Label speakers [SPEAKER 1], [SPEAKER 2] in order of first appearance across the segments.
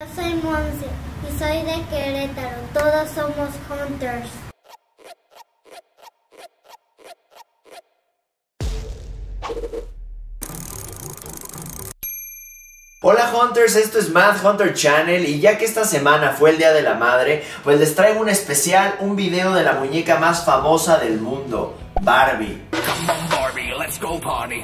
[SPEAKER 1] Yo soy Monse y soy de Querétaro. Todos somos Hunters.
[SPEAKER 2] Hola Hunters, esto es Mad Hunter Channel y ya que esta semana fue el Día de la Madre, pues les traigo un especial, un video de la muñeca más famosa del mundo, Barbie.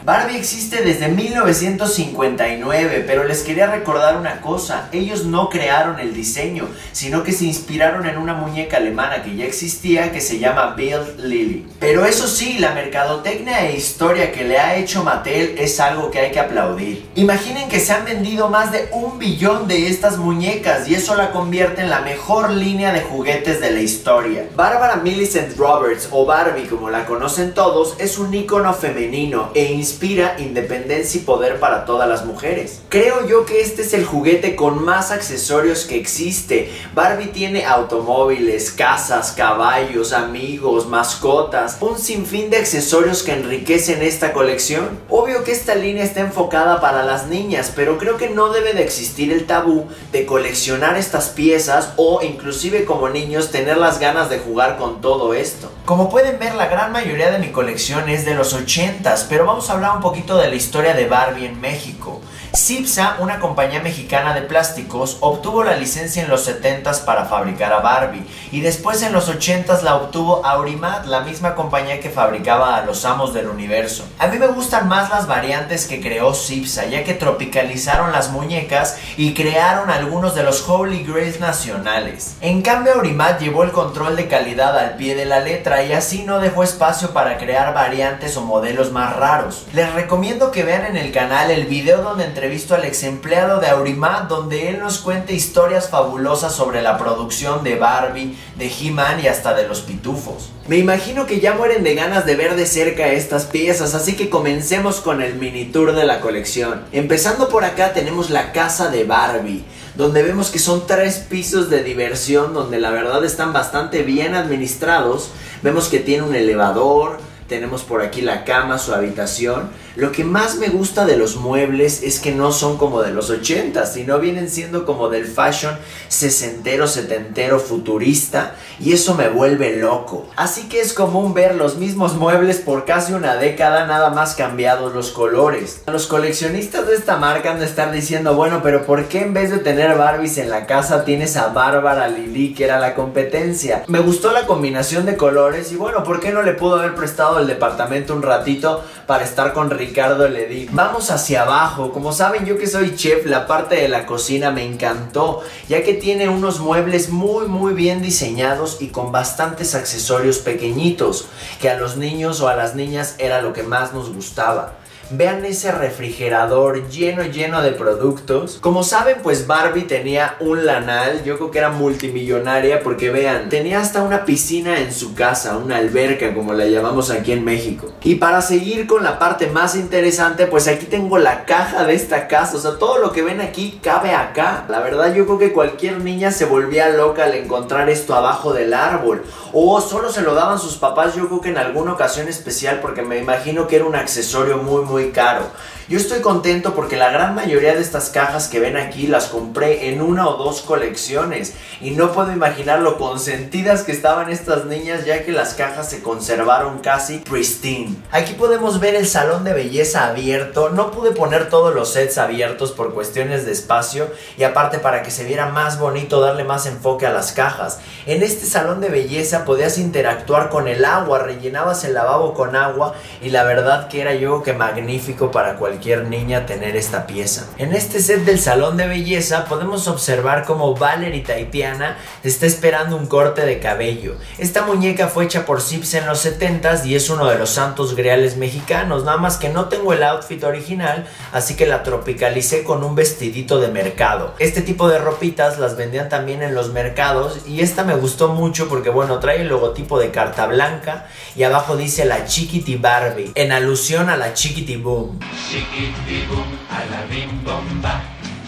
[SPEAKER 2] Barbie existe desde 1959, pero les quería recordar una cosa, ellos no crearon el diseño, sino que se inspiraron en una muñeca alemana que ya existía que se llama Build Lily. Pero eso sí, la mercadotecnia e historia que le ha hecho Mattel es algo que hay que aplaudir. Imaginen que se han vendido más de 1 billón de estas muñecas y eso la convierte en la mejor línea de juguetes de la historia. Barbara Millicent Roberts, o Barbie como la conocen todos, es un ícono femenino e inspira independencia y poder para todas las mujeres. Creo yo que este es el juguete con más accesorios que existe. Barbie tiene automóviles, casas, caballos, amigos, mascotas, un sinfín de accesorios que enriquecen esta colección. Obvio que esta línea está enfocada para las niñas, pero creo que no debe de existir el tabú de coleccionar estas piezas o inclusive como niños tener las ganas de jugar con todo esto. Como pueden ver, la gran mayoría de mi colección es de los 80s, pero vamos a hablar un poquito de la historia de Barbie en México. Cipsa, una compañía mexicana de plásticos, obtuvo la licencia en los 70s para fabricar a Barbie y después en los 80s la obtuvo Aurimat, la misma compañía que fabricaba a los Amos del Universo. A mí me gustan más las variantes que creó Cipsa, ya que tropicalizaron las muñecas y crearon algunos de los Holy Grails nacionales. En cambio, Aurimat llevó el control de calidad al pie de la letra y así no dejó espacio para crear variantes o modelos más raros. Les recomiendo que vean en el canal el video donde entrevisto al ex empleado de Aurimat, donde él nos cuenta historias fabulosas sobre la producción de Barbie, de He-Man y hasta de los Pitufos. Me imagino que ya mueren de ganas de ver de cerca estas piezas, así que comencemos con el mini tour de la colección. Empezando por acá tenemos la casa de Barbie, donde vemos que son 3 pisos de diversión, donde la verdad están bastante bien administrados. Vemos que tiene un elevador, tenemos por aquí la cama, su habitación. Lo que más me gusta de los muebles es que no son como de los 80, sino vienen siendo como del fashion sesentero, setentero, futurista, y eso me vuelve loco. Así que es común ver los mismos muebles por casi una década, nada más cambiados los colores. Los coleccionistas de esta marca han de estar diciendo, bueno, pero ¿por qué en vez de tener Barbies en la casa tienes a Bárbara Lili, que era la competencia? Me gustó la combinación de colores y bueno, ¿por qué no le pudo haber prestado el departamento un ratito para estar con Ricardo Ledí? Vamos hacia abajo. Como saben, yo que soy chef, la parte de la cocina me encantó, ya que tiene unos muebles muy bien diseñados y con bastantes accesorios pequeñitos, que a los niños o a las niñas era lo que más nos gustaba. Vean ese refrigerador lleno de productos. Como saben, pues Barbie tenía un lanal. Yo creo que era multimillonaria porque vean, tenía hasta una piscina en su casa, una alberca como la llamamos aquí en México. Y para seguir con la parte más interesante, pues aquí tengo la caja de esta casa. O sea, todo lo que ven aquí cabe acá. La verdad, yo creo que cualquier niña se volvía loca al encontrar esto abajo del árbol, o solo se lo daban sus papás, yo creo que en alguna ocasión especial, porque me imagino que era un accesorio muy caro. Yo estoy contento porque la gran mayoría de estas cajas que ven aquí las compré en 1 o 2 colecciones y no puedo imaginar lo consentidas que estaban estas niñas, ya que las cajas se conservaron casi pristine. Aquí podemos ver el salón de belleza abierto. No pude poner todos los sets abiertos por cuestiones de espacio y aparte para que se viera más bonito, darle más enfoque a las cajas. En este salón de belleza podías interactuar con el agua, rellenabas el lavabo con agua y la verdad que era yo que magnífico para cualquier niña tener esta pieza. En este set del salón de belleza podemos observar como Valerie Taitiana está esperando un corte de cabello. Esta muñeca fue hecha por Cipsa en los 70s y es uno de los santos griales mexicanos, nada más que no tengo el outfit original, así que la tropicalicé con un vestidito de mercado. Este tipo de ropitas las vendían también en los mercados y esta me gustó mucho porque bueno, trae el logotipo de carta blanca y abajo dice la Chiquiti Barbie, en alusión a la Chiquiti Boom.
[SPEAKER 3] Chiquiti boom, a la bim bomba.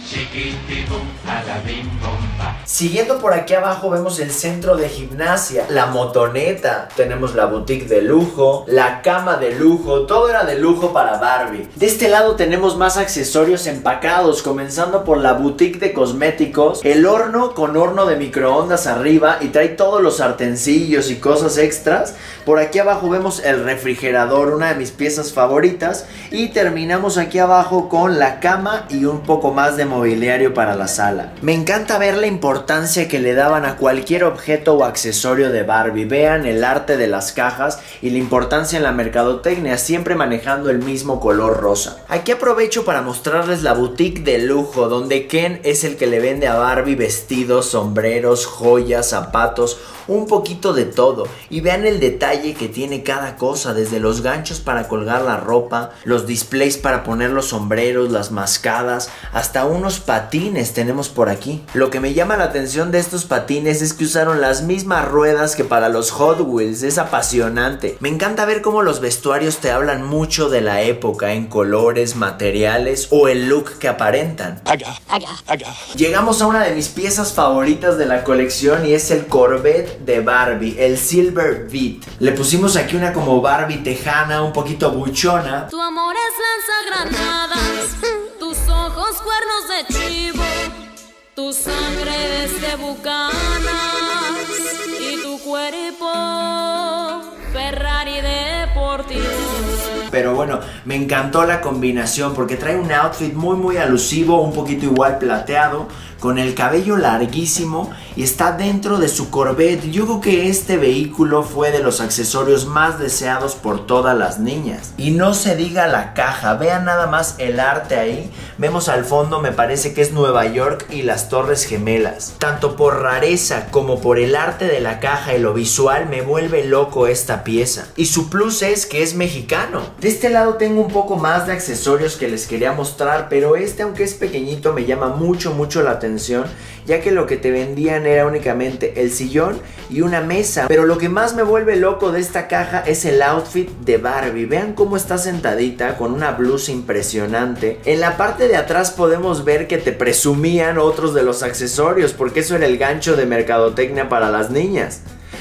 [SPEAKER 3] Chiquiti boom, a la bim bomba.
[SPEAKER 2] Siguiendo por aquí abajo vemos el centro de gimnasia, la motoneta, tenemos la boutique de lujo, la cama de lujo, todo era de lujo para Barbie. De este lado tenemos más accesorios empacados, comenzando por la boutique de cosméticos, el horno con horno de microondas arriba y trae todos los sartencillos y cosas extras. Por aquí abajo vemos el refrigerador, una de mis piezas favoritas, y terminamos aquí abajo con la cama y un poco más de mobiliario para la sala. Me encanta ver la importancia que le daban a cualquier objeto o accesorio de Barbie. Vean el arte de las cajas y la importancia en la mercadotecnia, siempre manejando el mismo color rosa. Aquí aprovecho para mostrarles la boutique de lujo, donde Ken es el que le vende a Barbie vestidos, sombreros, joyas, zapatos, un poquito de todo. Y vean el detalle que tiene cada cosa, desde los ganchos para colgar la ropa, los displays para poner los sombreros, las mascadas, hasta unos patines tenemos por aquí. Lo que me llama la atención de estos patines es que usaron las mismas ruedas que para los Hot Wheels. Es apasionante. Me encanta ver cómo los vestuarios te hablan mucho de la época, en colores, materiales o el look que aparentan. Llegamos a una de mis piezas favoritas de la colección y es el Corvette de Barbie, el Silver Beat. Le pusimos aquí una como Barbie tejana, un poquito buchona.
[SPEAKER 3] Tu amor es lanzagranadas, tus ojos cuernos de chivo, tu sangre es de bucanas y tu cuerpo Ferrari deportivo.
[SPEAKER 2] Pero bueno, me encantó la combinación porque trae un outfit muy alusivo, un poquito igual plateado, con el cabello larguísimo y está dentro de su Corvette. Yo creo que este vehículo fue de los accesorios más deseados por todas las niñas. Y no se diga la caja, vean nada más el arte ahí. Vemos al fondo, me parece que es Nueva York y las Torres Gemelas. Tanto por rareza como por el arte de la caja y lo visual, me vuelve loco esta pieza. Y su plus es que es mexicano. De este lado tengo un poco más de accesorios que les quería mostrar, pero este, aunque es pequeñito, me llama mucho la atención, ya que lo que te vendían era únicamente el sillón y una mesa. Pero lo que más me vuelve loco de esta caja es el outfit de Barbie. Vean cómo está sentadita con una blusa impresionante. En la parte de atrás podemos ver que te presumían otros de los accesorios, porque eso era el gancho de mercadotecnia para las niñas.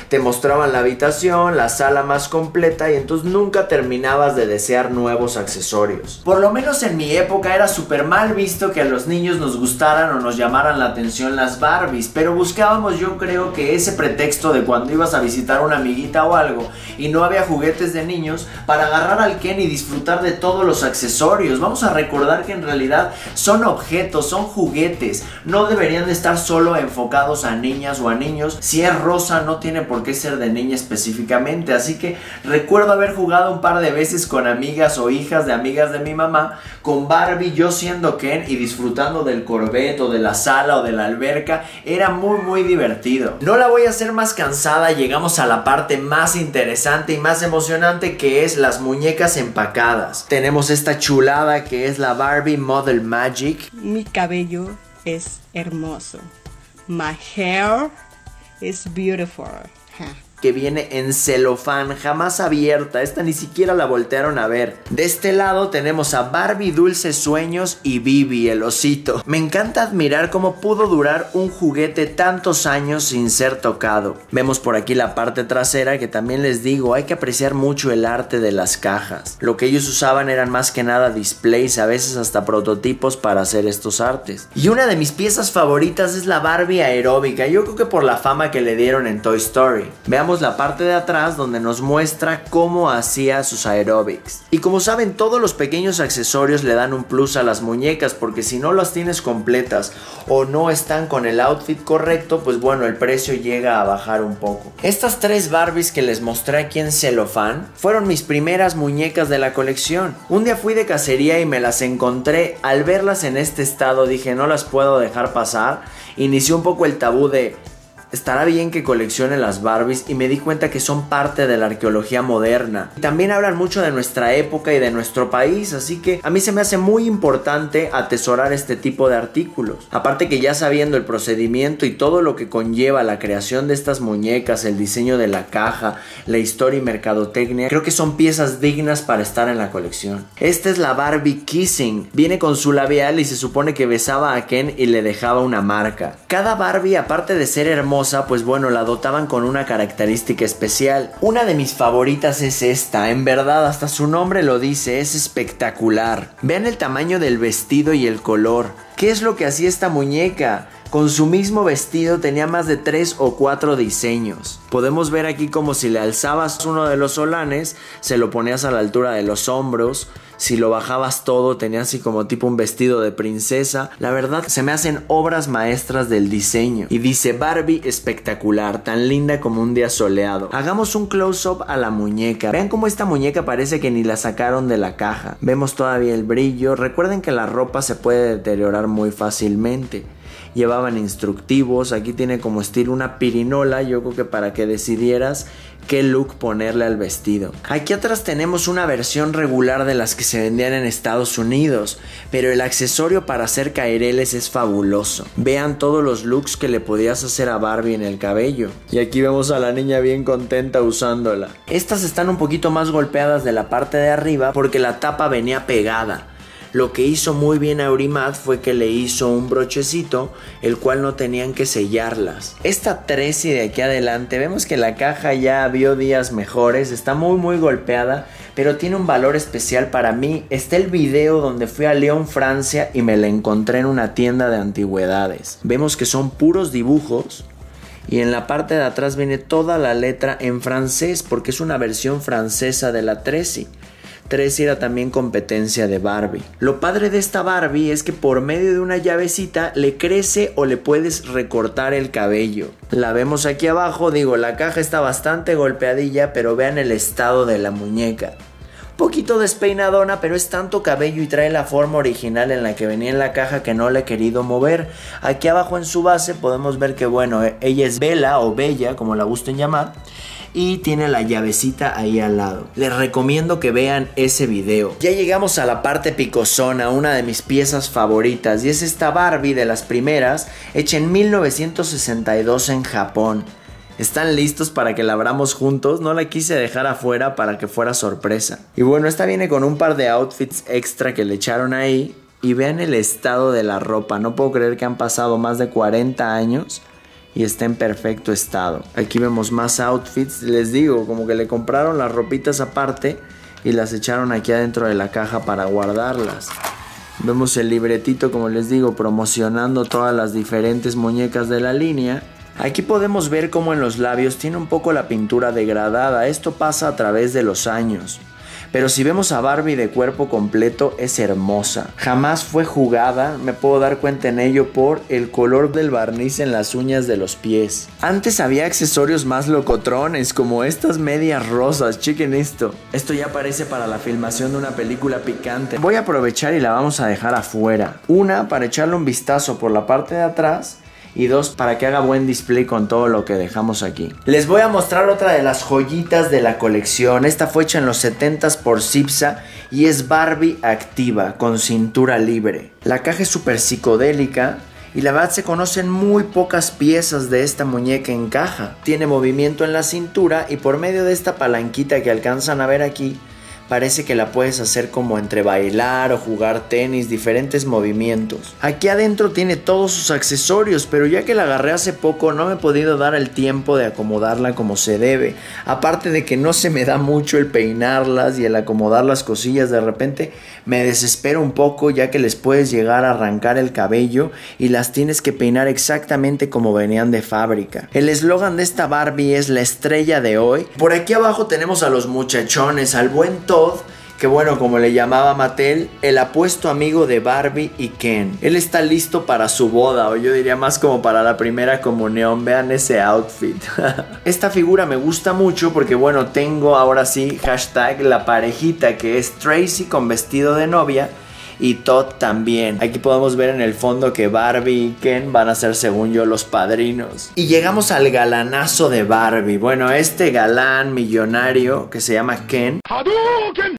[SPEAKER 2] Te mostraban la habitación, la sala más completa, y entonces nunca terminabas de desear nuevos accesorios. Por lo menos en mi época era súper mal visto que a los niños nos gustaran o nos llamaran la atención las Barbies, pero buscábamos, yo creo, que ese pretexto de cuando ibas a visitar a una amiguita o algo y no había juguetes de niños, para agarrar al Ken y disfrutar de todos los accesorios. Vamos a recordar que en realidad son objetos, son juguetes, no deberían de estar solo enfocados a niñas o a niños. Si es rosa no tiene por qué ser de niña específicamente, así que recuerdo haber jugado un par de veces con amigas o hijas de amigas de mi mamá con Barbie, yo siendo Ken y disfrutando del Corvette o de la sala o de la alberca. Era muy divertido. No la voy a hacer más cansada, llegamos a la parte más interesante y más emocionante, que es las muñecas empacadas. Tenemos esta chulada que es la Barbie Model Magic.
[SPEAKER 4] Mi cabello es hermoso. My hair is beautiful.
[SPEAKER 2] Que viene en celofán, jamás abierta. Esta ni siquiera la voltearon a ver. De este lado tenemos a Barbie Dulces Sueños y Bibi, el osito. Me encanta admirar cómo pudo durar un juguete tantos años sin ser tocado. Vemos por aquí la parte trasera, que también les digo, hay que apreciar mucho el arte de las cajas. Lo que ellos usaban eran más que nada displays, a veces hasta prototipos para hacer estos artes. Y una de mis piezas favoritas es la Barbie aeróbica. Yo creo que por la fama que le dieron en Toy Story. Veamos la parte de atrás, donde nos muestra cómo hacía sus aeróbics. Y como saben, todos los pequeños accesorios le dan un plus a las muñecas, porque si no las tienes completas o no están con el outfit correcto, pues bueno, el precio llega a bajar un poco. Estas tres Barbies que les mostré aquí en celofán fueron mis primeras muñecas de la colección. Un día fui de cacería y me las encontré. Al verlas en este estado dije, no las puedo dejar pasar. Inició un poco el tabú de: estará bien que coleccione las Barbies, y me di cuenta que son parte de la arqueología moderna. Y también hablan mucho de nuestra época y de nuestro país, así que a mí se me hace muy importante atesorar este tipo de artículos. Aparte que ya sabiendo el procedimiento y todo lo que conlleva la creación de estas muñecas, el diseño de la caja, la historia y mercadotecnia, creo que son piezas dignas para estar en la colección. Esta es la Barbie Kissing. Viene con su labial y se supone que besaba a Ken y le dejaba una marca. Cada Barbie, aparte de ser hermosa, pues bueno, la dotaban con una característica especial. Una de mis favoritas es esta. En verdad, hasta su nombre lo dice, es espectacular. Vean el tamaño del vestido y el color. ¿Qué es lo que hacía esta muñeca? Con su mismo vestido tenía más de 3 o 4 diseños. Podemos ver aquí como si le alzabas uno de los solanes, se lo ponías a la altura de los hombros. Si lo bajabas todo, tenía así como tipo un vestido de princesa. La verdad, se me hacen obras maestras del diseño. Y dice Barbie espectacular, tan linda como un día soleado. Hagamos un close-up a la muñeca. Vean cómo esta muñeca parece que ni la sacaron de la caja. Vemos todavía el brillo. Recuerden que la ropa se puede deteriorar muy fácilmente. Llevaban instructivos, aquí tiene como estilo una pirinola, yo creo que para que decidieras qué look ponerle al vestido. Aquí atrás tenemos una versión regular de las que se vendían en Estados Unidos, pero el accesorio para hacer caireles es fabuloso. Vean todos los looks que le podías hacer a Barbie en el cabello. Y aquí vemos a la niña bien contenta usándola. Estas están un poquito más golpeadas de la parte de arriba porque la tapa venía pegada. Lo que hizo muy bien Aurimat fue que le hizo un brochecito, el cual no tenían que sellarlas. Esta Tracy de aquí adelante, vemos que la caja ya vio días mejores, está muy golpeada, pero tiene un valor especial para mí. Está el video donde fui a Lyon, Francia, y me la encontré en una tienda de antigüedades. Vemos que son puros dibujos. Y en la parte de atrás viene toda la letra en francés, porque es una versión francesa de la Tracy. Tracy era también competencia de Barbie. Lo padre de esta Barbie es que por medio de una llavecita le crece o le puedes recortar el cabello. La vemos aquí abajo, digo, la caja está bastante golpeadilla, pero vean el estado de la muñeca. Poquito despeinadona, pero es tanto cabello y trae la forma original en la que venía en la caja que no la he querido mover. Aquí abajo en su base podemos ver que bueno, ella es Bella o Bella, como la gusten llamar. Y tiene la llavecita ahí al lado. Les recomiendo que vean ese video. Ya llegamos a la parte picosona, una de mis piezas favoritas. Y es esta Barbie de las primeras, hecha en 1962 en Japón. ¿Están listos para que la abramos juntos? No la quise dejar afuera para que fuera sorpresa. Y bueno, esta viene con un par de outfits extra que le echaron ahí. Y vean el estado de la ropa. No puedo creer que han pasado más de 40 años. Y está en perfecto estado. Aquí vemos más outfits. Les digo, como que le compraron las ropitas aparte y las echaron aquí adentro de la caja para guardarlas. Vemos el libretito, como les digo, promocionando todas las diferentes muñecas de la línea. Aquí podemos ver cómo en los labios tiene un poco la pintura degradada. Esto pasa a través de los años. Pero si vemos a Barbie de cuerpo completo, es hermosa. Jamás fue jugada, me puedo dar cuenta en ello por el color del barniz en las uñas de los pies. Antes había accesorios más locotrones, como estas medias rosas, chequen esto. Esto ya parece para la filmación de una película picante. Voy a aprovechar y la vamos a dejar afuera. Una, para echarle un vistazo por la parte de atrás. Y dos, para que haga buen display con todo lo que dejamos aquí. Les voy a mostrar otra de las joyitas de la colección. Esta fue hecha en los 70s por Cipsa y es Barbie activa con cintura libre. La caja es súper psicodélica y la verdad se conocen muy pocas piezas de esta muñeca en caja. Tiene movimiento en la cintura y por medio de esta palanquita que alcanzan a ver aquí, parece que la puedes hacer como entre bailar o jugar tenis, diferentes movimientos. Aquí adentro tiene todos sus accesorios, pero ya que la agarré hace poco no me he podido dar el tiempo de acomodarla como se debe. Aparte de que no se me da mucho el peinarlas y el acomodar las cosillas, de repente me desespero un poco ya que les puedes llegar a arrancar el cabello y las tienes que peinar exactamente como venían de fábrica. El eslogan de esta Barbie es la estrella de hoy. Por aquí abajo tenemos a los muchachones, al buen Todd, que bueno, como le llamaba Mattel, el apuesto amigo de Barbie y Ken. Él está listo para su boda, o yo diría más como para la primera comunión. Vean ese outfit. Esta figura me gusta mucho porque bueno, tengo ahora sí hashtag la parejita, que es Tracy con vestido de novia y Todd también. Aquí podemos ver en el fondo que Barbie y Ken van a ser, según yo, los padrinos. Y llegamos al galanazo de Barbie. Bueno, este galán millonario que se llama Ken,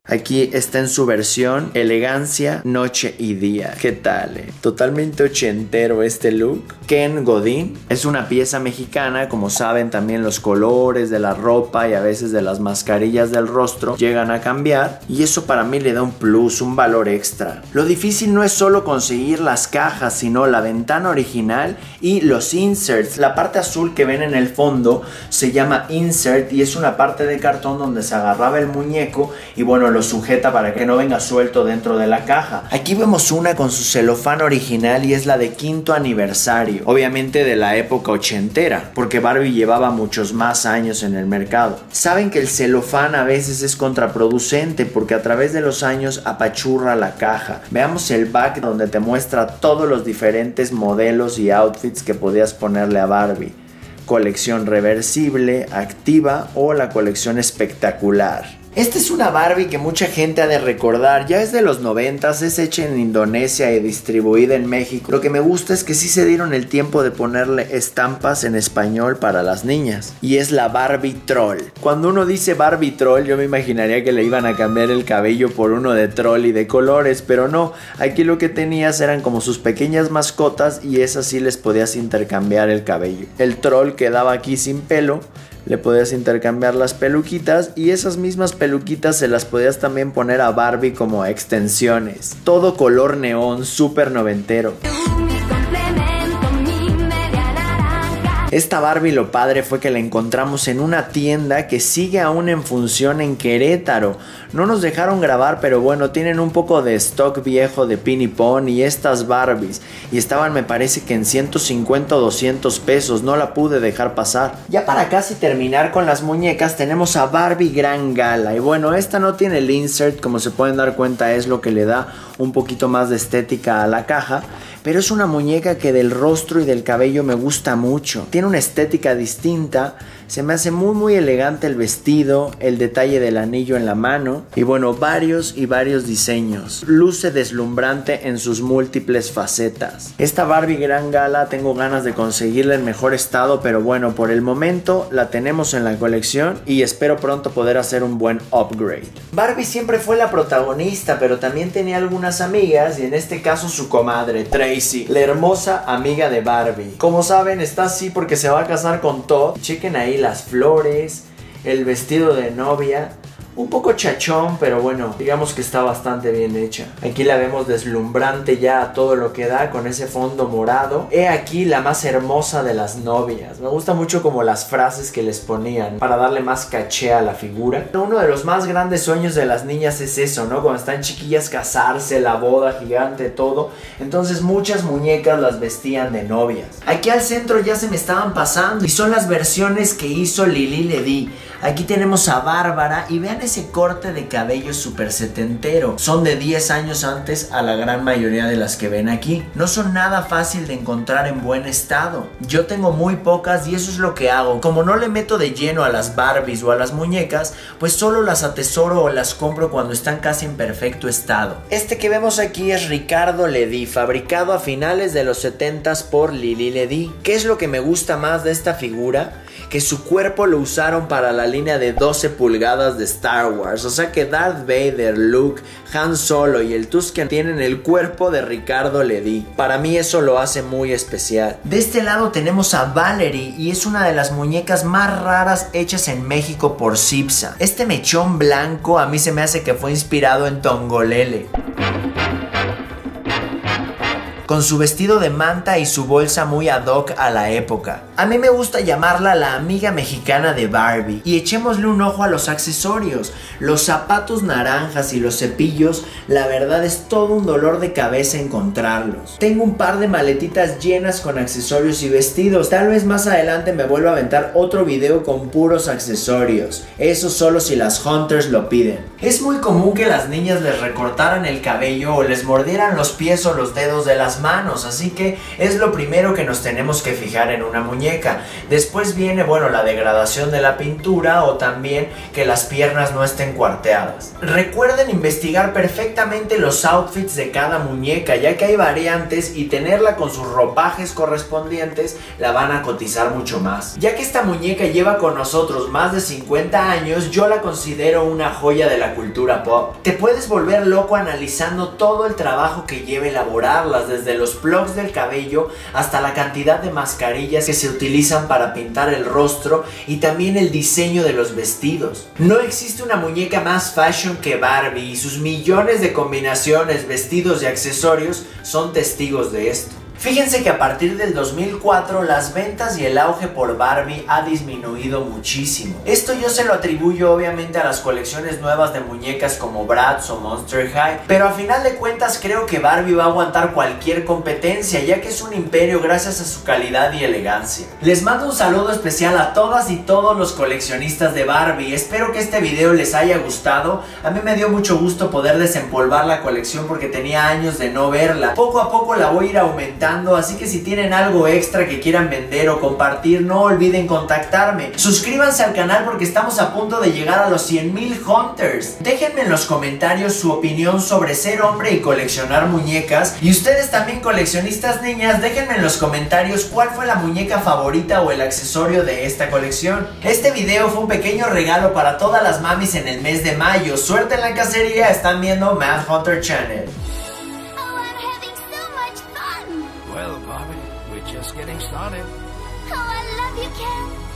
[SPEAKER 2] aquí está en su versión elegancia, noche y día. ¿Qué tal? Totalmente ochentero este look. Ken Godín es una pieza mexicana. Como saben, también los colores de la ropa y a veces de las mascarillas del rostro llegan a cambiar, y eso para mí le da un plus, un valor extra. Lo difícil no es solo conseguir las cajas, sino la ventana original y los inserts. La parte azul que ven en el fondo se llama insert y es una parte de cartón donde se agarraba el muñeco y bueno, lo sujeta para que no venga suelto dentro de la caja. Aquí vemos una con su celofán original y es la de 5º aniversario, obviamente de la época ochentera, porque Barbie llevaba muchos más años en el mercado. Saben que el celofán a veces es contraproducente porque a través de los años apachurra la caja. Veamos el back donde te muestra todos los diferentes modelos y outfits que podías ponerle a Barbie. Colección reversible, activa o la colección espectacular. Esta es una Barbie que mucha gente ha de recordar, ya es de los 90s, es hecha en Indonesia y distribuida en México. Lo que me gusta es que sí se dieron el tiempo de ponerle estampas en español para las niñas. Y es la Barbie Troll. Cuando uno dice Barbie Troll, yo me imaginaría que le iban a cambiar el cabello por uno de troll y de colores, pero no, aquí lo que tenías eran como sus pequeñas mascotas y esas sí les podías intercambiar el cabello. El troll quedaba aquí sin pelo, le podías intercambiar las peluquitas y esas mismas peluquitas se las podías también poner a Barbie como extensiones. Todo color neón, súper noventero. Esta Barbie, lo padre fue que la encontramos en una tienda que sigue aún en función en Querétaro. No nos dejaron grabar, pero bueno, tienen un poco de stock viejo de Pin y Pon y estas Barbies. Y estaban, me parece que en 150 o 200 pesos, no la pude dejar pasar. Ya para casi terminar con las muñecas, tenemos a Barbie Gran Gala. Y bueno, esta no tiene el insert, como se pueden dar cuenta, es lo que le da un poquito más de estética a la caja. Pero es una muñeca que del rostro y del cabello me gusta mucho. Tiene una estética distinta. Se me hace muy elegante el vestido, el detalle del anillo en la mano y bueno, varios diseños. Luce deslumbrante en sus múltiples facetas. Esta Barbie Gran Gala tengo ganas de conseguirla en mejor estado, pero bueno, por el momento la tenemos en la colección y espero pronto poder hacer un buen upgrade. Barbie siempre fue la protagonista, pero también tenía algunas amigas y en este caso su comadre Tracy, la hermosa amiga de Barbie. Como saben, está así porque se va a casar con Todd. Chequen ahí las flores, el vestido de novia, un poco chachón, pero bueno, digamos que está bastante bien hecha. Aquí la vemos deslumbrante ya a todo lo que da con ese fondo morado. He aquí la más hermosa de las novias. Me gusta mucho como las frases que les ponían para darle más caché a la figura. Uno de los más grandes sueños de las niñas es eso, ¿no? Cuando están chiquillas, casarse, la boda gigante, todo. Entonces muchas muñecas las vestían de novias. Aquí al centro ya se me estaban pasando y son las versiones que hizo Lili Ledy. Aquí tenemos a Bárbara y vean ese corte de cabello súper setentero. Son de 10 años antes a la gran mayoría de las que ven aquí. No son nada fácil de encontrar en buen estado. Yo tengo muy pocas y eso es lo que hago. Como no le meto de lleno a las Barbies o a las muñecas, pues solo las atesoro o las compro cuando están casi en perfecto estado. Este que vemos aquí es Ricardo Ledy, fabricado a finales de los 70s por Lili Ledy. ¿Qué es lo que me gusta más de esta figura? Que su cuerpo lo usaron para la línea de 12 pulgadas de Star Wars. O sea que Darth Vader, Luke, Han Solo y el Tusken tienen el cuerpo de Ricardo Ledy. Para mí eso lo hace muy especial. De este lado tenemos a Valerie y es una de las muñecas más raras hechas en México por Cipsa. Este mechón blanco a mí se me hace que fue inspirado en Tongolele, con su vestido de manta y su bolsa muy ad hoc a la época. A mí me gusta llamarla la amiga mexicana de Barbie. Y echémosle un ojo a los accesorios. Los zapatos naranjas y los cepillos, la verdad es todo un dolor de cabeza encontrarlos. Tengo un par de maletitas llenas con accesorios y vestidos. Tal vez más adelante me vuelva a aventar otro video con puros accesorios. Eso solo si las hunters lo piden. Es muy común que las niñas les recortaran el cabello o les mordieran los pies o los dedos de las las manos, así que es lo primero que nos tenemos que fijar en una muñeca. Después viene, bueno, la degradación de la pintura o también que las piernas no estén cuarteadas. Recuerden investigar perfectamente los outfits de cada muñeca, ya que hay variantes y tenerla con sus ropajes correspondientes la van a cotizar mucho más. Ya que esta muñeca lleva con nosotros más de 50 años, yo la considero una joya de la cultura pop. Te puedes volver loco analizando todo el trabajo que lleva elaborarlas, desde los plugs del cabello hasta la cantidad de mascarillas que se utilizan para pintar el rostro y también el diseño de los vestidos. No existe una muñeca más fashion que Barbie y sus millones de combinaciones, vestidos y accesorios son testigos de esto. Fíjense que a partir del 2004 las ventas y el auge por Barbie ha disminuido muchísimo. Esto yo se lo atribuyo obviamente a las colecciones nuevas de muñecas como Bratz o Monster High, pero a final de cuentas creo que Barbie va a aguantar cualquier competencia, ya que es un imperio gracias a su calidad y elegancia. Les mando un saludo especial a todas y todos los coleccionistas de Barbie. Espero que este video les haya gustado. A mí me dio mucho gusto poder desempolvar la colección porque tenía años de no verla. Poco a poco la voy a ir aumentando, así que si tienen algo extra que quieran vender o compartir, no olviden contactarme. Suscríbanse al canal porque estamos a punto de llegar a los 100,000 hunters. Déjenme en los comentarios su opinión sobre ser hombre y coleccionar muñecas. Y ustedes también, coleccionistas niñas, déjenme en los comentarios cuál fue la muñeca favorita o el accesorio de esta colección. Este video fue un pequeño regalo para todas las mamis en el mes de mayo. Suerte en la cacería, están viendo Mad Hunter Channel.
[SPEAKER 5] Well, Barbie, we're just getting started.
[SPEAKER 1] Oh, I love you, Ken.